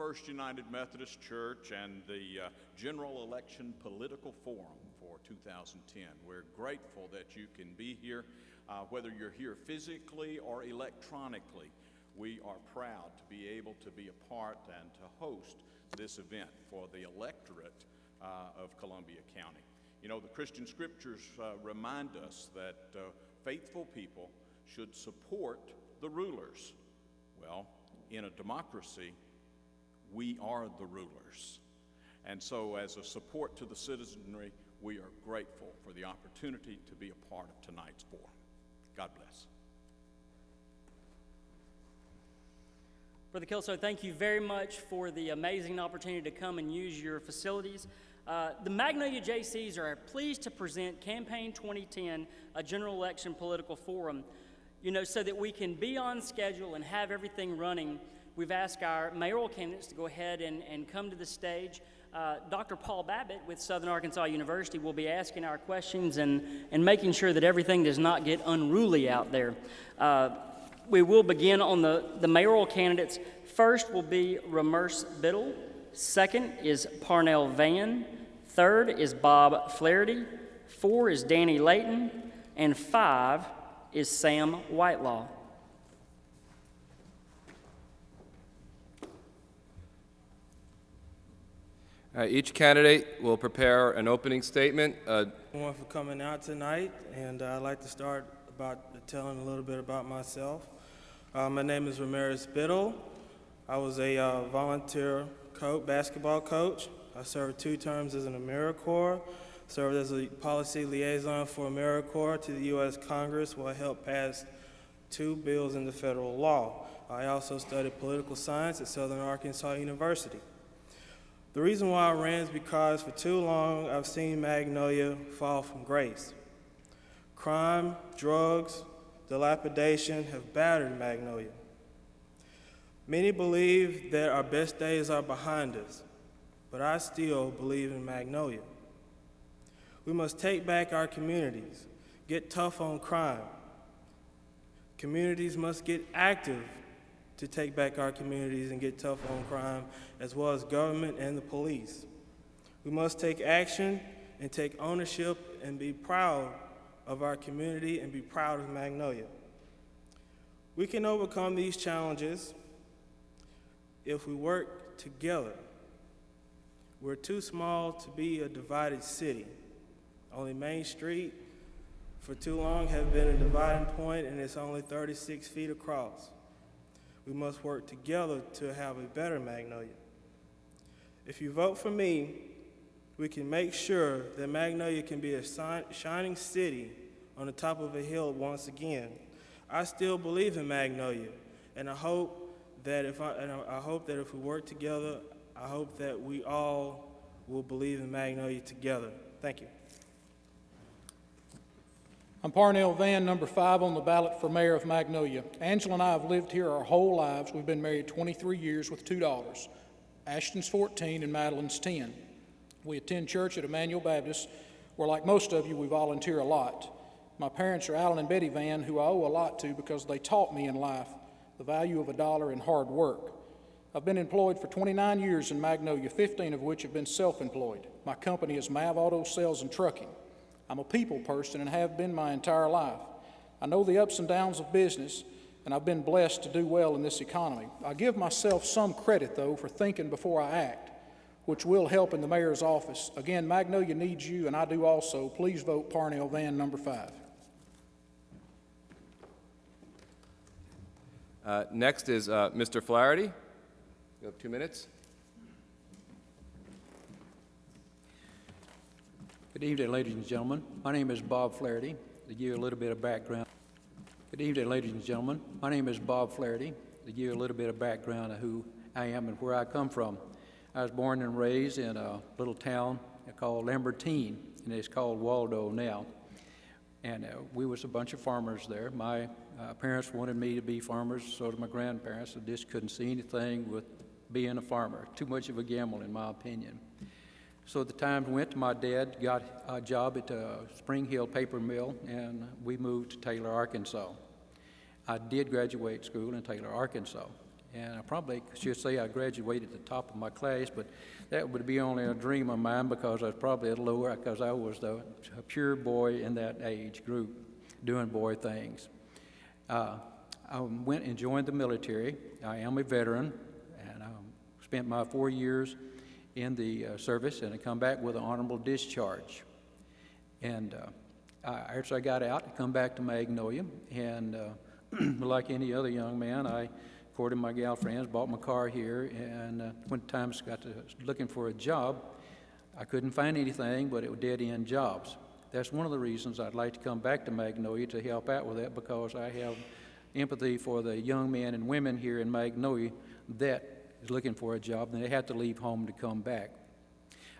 First United Methodist Church and the General Election Political Forum for 2010. We're grateful that you can be here, whether you're here physically or electronically. We are proud to be able to be a part and to host this event for the electorate of Columbia County. You know, the Christian scriptures remind us that faithful people should support the rulers. Well, in a democracy, we are the rulers. And so as a support to the citizenry, we are grateful for the opportunity to be a part of tonight's forum. God bless. Brother Kelso, thank you very much for the amazing opportunity to come and use your facilities. The Magnolia Jaycees are pleased to present Campaign 2010, a General Election Political Forum. You know, so that we can be on schedule and have everything running, we've asked our mayoral candidates to go ahead and come to the stage. Dr. Paul Babbitt with Southern Arkansas University will be asking our questions and making sure that everything does not get unruly out there. We will begin on the mayoral candidates. First will be Ramerce Biddle. Second is Parnell Van. Third is Bob Flaherty. 4 is Danny Layton. And 5 is Sam Whitelaw. Each candidate will prepare an opening statement. Everyone for coming out tonight, and I'd like to start about telling a little bit about myself. My name is Ramerce Biddle. I was a volunteer basketball coach. I served 2 terms as an AmeriCorps, served as a policy liaison for AmeriCorps to the U.S. Congress, where I helped pass 2 bills into federal law. I also studied political science at Southern Arkansas University. The reason why I ran is because for too long I've seen Magnolia fall from grace. Crime, drugs, dilapidation have battered Magnolia. Many believe that our best days are behind us, but I still believe in Magnolia. We must take back our communities, get tough on crime. Communities must get active to take back our communities and get tough on crime, as well as government and the police. We must take action and take ownership and be proud of our community and be proud of Magnolia. We can overcome these challenges if we work together. We're too small to be a divided city. Only Main Street for too long has been a dividing point, and it's only 36 feet across. We must work together to have a better Magnolia. If you vote for me, we can make sure that Magnolia can be a shining city on the top of a hill once again. I still believe in Magnolia, and I hope that if we work together, I hope that we all will believe in Magnolia together. Thank you. I'm Parnell Van, number 5 on the ballot for mayor of Magnolia. Angela and I have lived here our whole lives. We've been married 23 years with 2 daughters. Ashton's 14 and Madeline's 10. We attend church at Emmanuel Baptist, where, like most of you, we volunteer a lot. My parents are Alan and Betty Van, who I owe a lot to because they taught me in life the value of $1 and hard work. I've been employed for 29 years in Magnolia, 15 of which have been self-employed. My company is Mav Auto Sales and Trucking. I'm a people person and have been my entire life. I know the ups and downs of business, and I've been blessed to do well in this economy. I give myself some credit, though, for thinking before I act, which will help in the mayor's office. Again, Magnolia needs you, and I do also. Please vote Parnell Van, number 5. Next is Mr. Flaherty. You have 2 minutes. Good evening, ladies and gentlemen. My name is Bob Flaherty. To give you a little bit of background. Good evening, ladies and gentlemen. My name is Bob Flaherty. To give you a little bit of background of who I am and where I come from. I was born and raised in a little town called Lambertine, and it's called Waldo now. And we was a bunch of farmers there. My parents wanted me to be farmers, so did my grandparents. I just couldn't see anything with being a farmer. Too much of a gamble, in my opinion. So at the time, went to my dad, got a job at Spring Hill Paper Mill, and we moved to Taylor, Arkansas. I did graduate school in Taylor, Arkansas, and I probably should say I graduated at the top of my class, but that would be only a dream of mine because I was probably a lower, because I was a pure boy in that age group doing boy things. I went and joined the military. I am a veteran, and I spent my 4 years in the service, and I come back with an honorable discharge. And after I got out, I come back to Magnolia, and like any other young man, I courted my gal friends, bought my car here, and when times got to looking for a job, I couldn't find anything, but it was dead-end jobs. That's one of the reasons I'd like to come back to Magnolia to help out with that, because I have empathy for the young men and women here in Magnolia that is looking for a job, and they have to leave home to come back.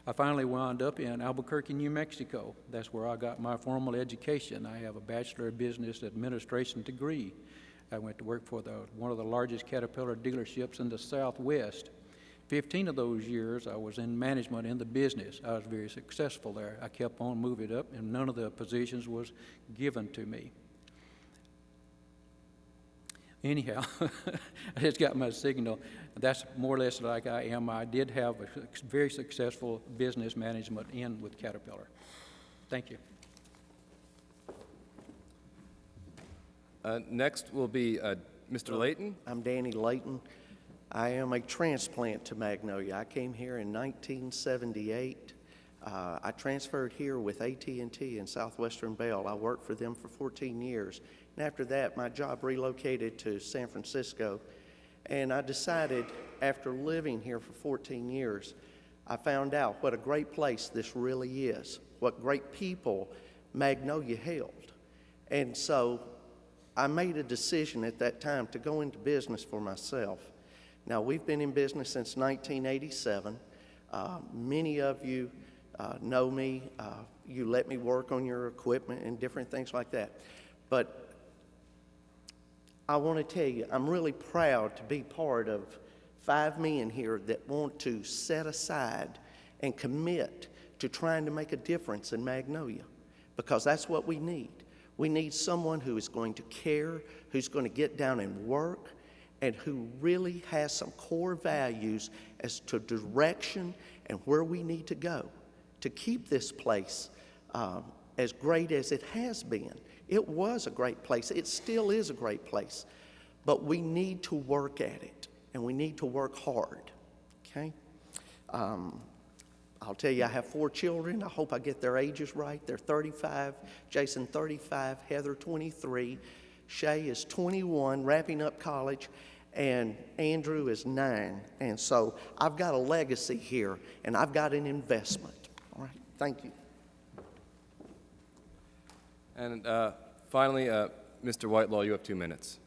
I finally wound up in Albuquerque, New Mexico. That's where I got my formal education. I have a Bachelor of Business Administration degree. I went to work for one of the largest Caterpillar dealerships in the Southwest. 15 of those years I was in management in the business. I was very successful there. I kept on moving up, and none of the positions was given to me. Anyhow, I just got my signal. That's more or less like I am. I did have a very successful business management with Caterpillar. Thank you. Next will be Mr. Layton. I'm Danny Layton. I am a transplant to Magnolia. I came here in 1978. I transferred here with AT&T in Southwestern Bell. I worked for them for 14 years. And after that, my job relocated to San Francisco. And I decided, after living here for 14 years, I found out what a great place this really is, what great people Magnolia held. And so I made a decision at that time to go into business for myself. Now, we've been in business since 1987. Many of you know me. You let me work on your equipment and different things like that. But I want to tell you, I'm really proud to be part of 5 men here that want to set aside and commit to trying to make a difference in Magnolia, because that's what we need. We need someone who is going to care, who's going to get down and work, and who really has some core values as to direction and where we need to go to keep this place as great as it has been. It was a great place. It still is a great place. But we need to work at it, and we need to work hard, okay? I'll tell you, I have 4 children. I hope I get their ages right. They're 35, Jason 35, Heather 23, Shay is 21, wrapping up college, and Andrew is 9. And so I've got a legacy here, and I've got an investment. All right, thank you. And finally, Mr. Whitelaw, you have 2 minutes.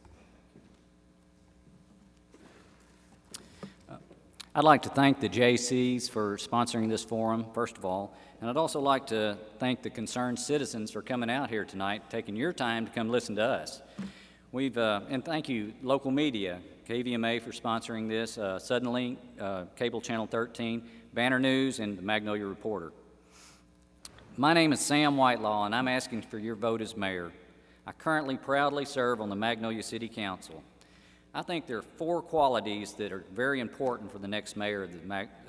I'd like to thank the Jaycees for sponsoring this forum, first of all, and I'd also like to thank the concerned citizens for coming out here tonight, taking your time to come listen to us. And thank you, local media, KVMA for sponsoring this, Suddenlink, Cable Channel 13, Banner News, and the Magnolia Reporter. My name is Sam Whitelaw, and I'm asking for your vote as mayor. I currently proudly serve on the Magnolia City Council. I think there are 4 qualities that are very important for the next mayor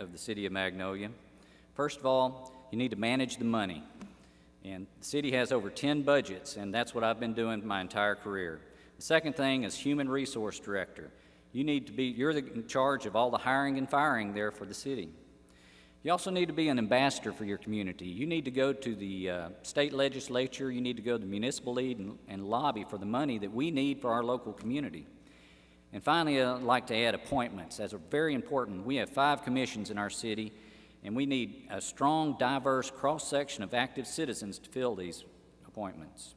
of the city of Magnolia. First of all, you need to manage the money. And the city has over 10 budgets, and that's what I've been doing my entire career. The second thing is human resource director. You're in charge of all the hiring and firing there for the city. You also need to be an ambassador for your community. You need to go to the state legislature, you need to go to the municipal league and lobby for the money that we need for our local community. And finally, I'd like to add appointments. As are very important, we have 5 commissions in our city, and we need a strong, diverse cross-section of active citizens to fill these appointments.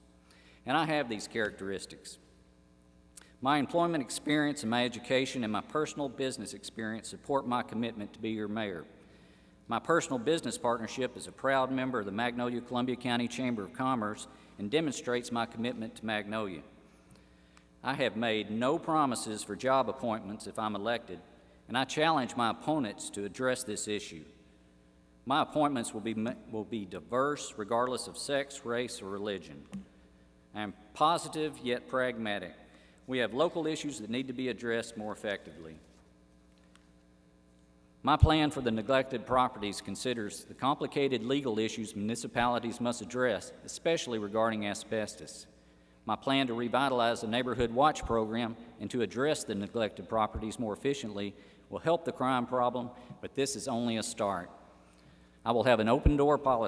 And I have these characteristics. My employment experience and my education and my personal business experience support my commitment to be your mayor. My personal business partnership is a proud member of the Magnolia-Columbia County Chamber of Commerce and demonstrates my commitment to Magnolia. I have made no promises for job appointments if I'm elected, and I challenge my opponents to address this issue. My appointments will be diverse regardless of sex, race, or religion. I am positive yet pragmatic. We have local issues that need to be addressed more effectively. My plan for the neglected properties considers the complicated legal issues municipalities must address, especially regarding asbestos. My plan to revitalize the Neighborhood Watch program and to address the neglected properties more efficiently will help the crime problem, but this is only a start. I will have an open door policy